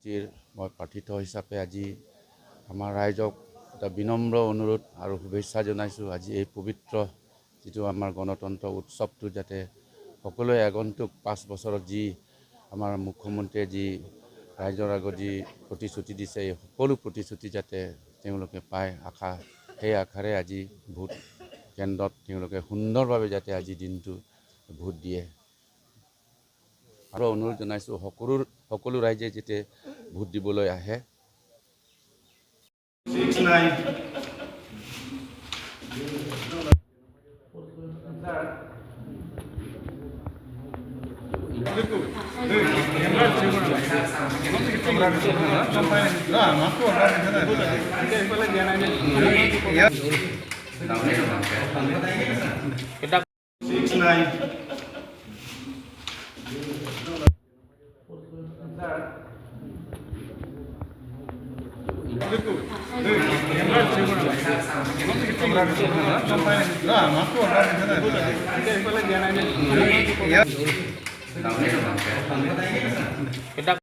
সমষ্টিৰ মই প্ৰাৰ্থিত হিচাপে আজি আমাৰ ৰাইজক এটা বিনম্ৰ অনুৰোধ আৰু শুভেচ্ছা জনাইছোঁ। আজি এই পবিত্ৰ যিটো আমাৰ গণতন্ত্ৰ উৎসৱটো যাতে সকলোৱে আগন্তুক 5 বছৰত যি আমাৰ মুখ্যমন্ত্ৰীয়ে যি ৰাইজৰ আগত যি প্ৰতিশ্ৰুতি দিছে, এই সকলো প্ৰতিশ্ৰুতি যাতে তেওঁলোকে পায় সেই আশাৰে আজি ভোট কেন্দ্ৰত তেওঁলোকে সুন্দৰভাৱে যাতে আজি দিনটো ভোট দিয়ে। আৰু অনুৰোধ জনাইছোঁ সকলো ৰাইজে যাতে ভোট দিবলৈ আহে।